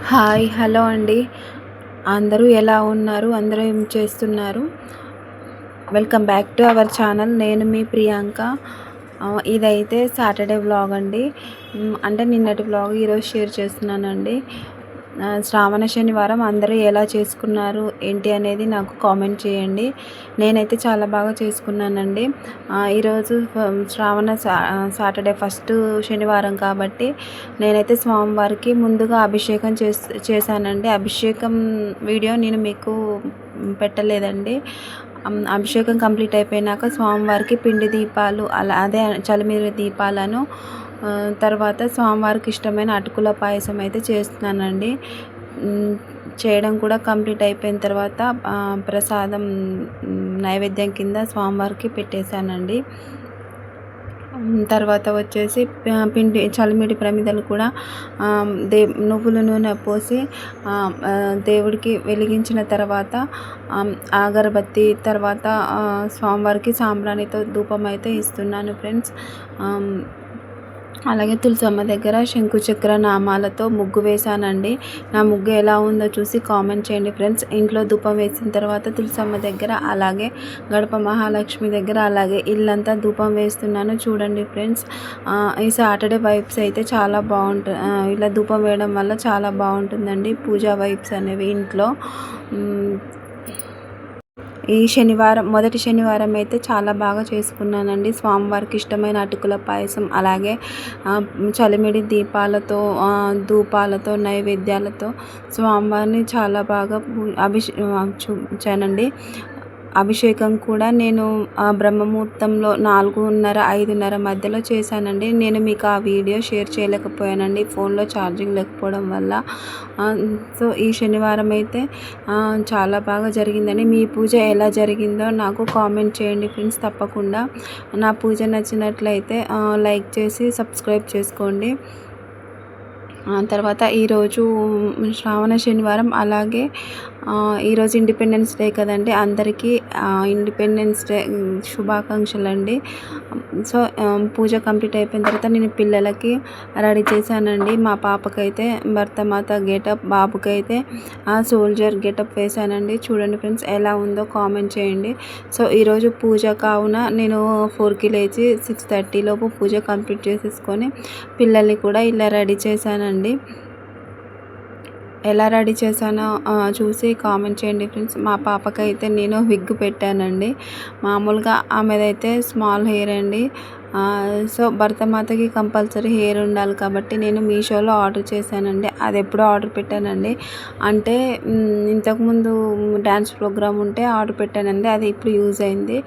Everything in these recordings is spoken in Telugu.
హాయ్ హలో అండి. అందరూ ఎలా ఉన్నారు? అందరూ ఏం చేస్తున్నారు? Welcome back to our channel. నేను మీ ప్రియాంక. ఇదైతే సాటర్డే వ్లాగ్ అండి. అంటే నిన్నటి వ్లాగ్ ఈరోజు షేర్ చేస్తున్నానండి. శ్రావణ శనివారం అందరూ ఎలా చేసుకున్నారు ఏంటి అనేది నాకు కామెంట్ చేయండి. నేనైతే చాలా బాగా చేసుకున్నానండి. ఈరోజు సాటర్డే ఫస్ట్ శనివారం కాబట్టి నేనైతే స్వామివారికి ముందుగా అభిషేకం చేశానండి. అభిషేకం వీడియో నేను మీకు పెట్టలేదండి. అభిషేకం కంప్లీట్ అయిపోయినాక స్వామివారికి పిండి దీపాలు అదే చలిమిరి దీపాలను తర్వాత స్వామివారికి ఇష్టమైన అటుకుల పాయసం అయితే చేస్తున్నానండి. చేయడం కూడా కంప్లీట్ అయిపోయిన తర్వాత ప్రసాదం నైవేద్యం కింద స్వామివారికి పెట్టేశానండి. తర్వాత వచ్చేసి పిండి చలిమిడి ప్రమిదలు కూడా నువ్వుల నూనె పోసి దేవుడికి వెలిగించిన తర్వాత అగరబత్తి తర్వాత స్వామివారికి సాంబ్రాణితో ధూపం అయితే ఇస్తున్నాను ఫ్రెండ్స్. అలాగే తులసమ్మ దగ్గర శంకు చక్ర నామాలతో ముగ్గు వేశానండి. నా ముగ్గు ఎలా ఉందో చూసి కామెంట్ చేయండి ఫ్రెండ్స్. ఇంట్లో ధూపం వేసిన తర్వాత తులసమ్మ దగ్గర అలాగే గడప మహాలక్ష్మి దగ్గర అలాగే ఇల్లంతా ధూపం వేస్తున్నాను చూడండి ఫ్రెండ్స్. ఈ సాటర్డే వైబ్స్ అయితే చాలా బాగుంటుంది. ఇలా ధూపం వేయడం వల్ల చాలా బాగుంటుందండి పూజా వైబ్స్ అనేవి ఇంట్లో. ఈ మొదటి శనివారం అయితే చాలా బాగా చేసుకున్నానండి. స్వామివారికి ఇష్టమైన అటుకుల పాయసం అలాగే చలిమిడి దీపాలతో ధూపాలతో నైవేద్యాలతో స్వామివారిని చాలా బాగా చూపించానండి. అభిషేకం కూడా నేను బ్రహ్మముహూర్తంలో 4:30, 5:30 మధ్యలో చేశానండి. నేను మీకు ఆ వీడియో షేర్ చేయలేకపోయానండి ఫోన్లో ఛార్జింగ్ లేకపోవడం వల్ల. సో ఈ శనివారం అయితే చాలా బాగా జరిగిందండి. మీ పూజ ఎలా జరిగిందో నాకు కామెంట్ చేయండి ఫ్రెండ్స్. తప్పకుండా నా పూజ నచ్చినట్లయితే లైక్ చేసి సబ్స్క్రైబ్ చేసుకోండి. తర్వాత ఈరోజు శ్రావణ శనివారం అలాగే ఈరోజు ఇండిపెండెన్స్ డే కదండి. అందరికీ ఇండిపెండెన్స్ డే శుభాకాంక్షలు అండి. సో పూజ కంప్లీట్ అయిపోయిన తర్వాత నేను పిల్లలకి రెడీ చేశానండి. మా పాపకైతే భరతమాత గెటప్, బాబుకైతే సోల్జర్ గెటప్ వేశానండి. చూడండి ఫ్రెండ్స్ ఎలా ఉందో కామెంట్ చేయండి. సో ఈరోజు పూజ కావున నేను 4కి లేచి 6:30 లోపు పూజ కంప్లీట్ చేసేసుకొని పిల్లల్ని కూడా ఇలా రెడీ చేశానండి. ఎలా రెడీ చేశానో చూసి కామెంట్ చేయండి ఫ్రెండ్స్. మా పాపకైతే నేను విగ్ పెట్టానండి. మామూలుగా ఆమెదైతే స్మాల్ హెయిర్ అండి. సో భరతమాతకి కంపల్సరీ హెయిర్ ఉండాలి కాబట్టి నేను మీషోలో ఆర్డర్ చేశానండి. అది ఎప్పుడో ఆర్డర్ పెట్టానండి. అంటే ఇంతకుముందు డ్యాన్స్ ప్రోగ్రామ్ ఉంటే ఆర్డర్ పెట్టానండి. అది ఇప్పుడు యూజ్ అయింది.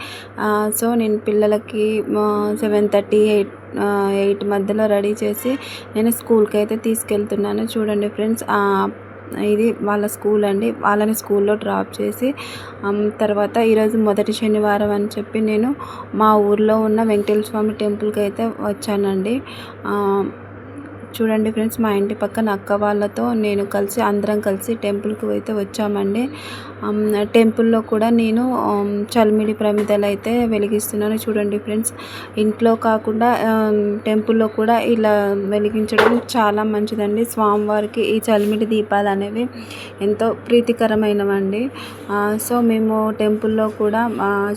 సో నేను పిల్లలకి 7:30, 8 మధ్యలో రెడీ చేసి నేను స్కూల్కి అయితే తీసుకెళ్తున్నాను. చూడండి ఫ్రెండ్స్, ఇది వాళ్ళ స్కూల్ అండి. వాళ్ళని స్కూల్లో డ్రాప్ చేసి తర్వాత ఈరోజు మొదటి శనివారం అని చెప్పి నేను మా ఊర్లో ఉన్న వెంకటేశ్వర స్వామి టెంపుల్కి అయితే వచ్చానండి. చూడండి ఫ్రెండ్స్, మా ఇంటి పక్కన అక్క వాళ్ళతో నేను అందరం కలిసి టెంపుల్కి అయితే వచ్చామండి. టెంపుల్లో కూడా నేను చలిమిడి ప్రమిదలు అయితే వెలిగిస్తున్నాను. చూడండి ఫ్రెండ్స్, ఇంట్లో కాకుండా టెంపుల్లో కూడా ఇలా వెలిగించడం చాలా మంచిదండి. స్వామివారికి ఈ చలిమిడి దీపాలు అనేవి ఎంతో ప్రీతికరమైనవండి. సో మేము టెంపుల్లో కూడా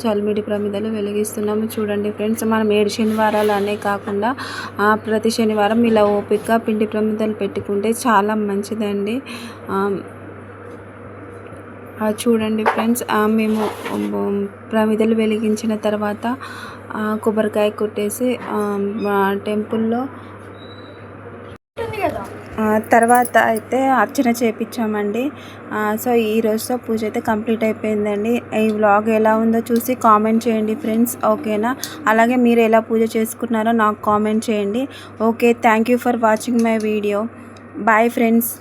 చలిమిడి ప్రమిదలు వెలిగిస్తున్నాము. చూడండి ఫ్రెండ్స్, మనం 7 శనివారాలు అనే కాకుండా ప్రతి శనివారం ఇలా ఓపిక పిండి ప్రమిదలు పెట్టుకుంటే చాలా మంచిదండి. చూడండి ఫ్రెండ్స్, మేము ప్రమిదలు వెలిగించిన తర్వాత కొబ్బరికాయ కొట్టేసి టెంపుల్లో తర్వాత అయితే అర్చన చేయించామండి. సో ఈ రోజుతో పూజ అయితే కంప్లీట్ అయిపోయిందండి. ఈ వ్లాగ్ ఎలా ఉందో చూసి కామెంట్ చేయండి ఫ్రెండ్స్, ఓకేనా? అలాగే మీరు ఎలా పూజ చేసుకున్నారో నాకు కామెంట్ చేయండి. Okay, thank you for watching my video. Bye friends.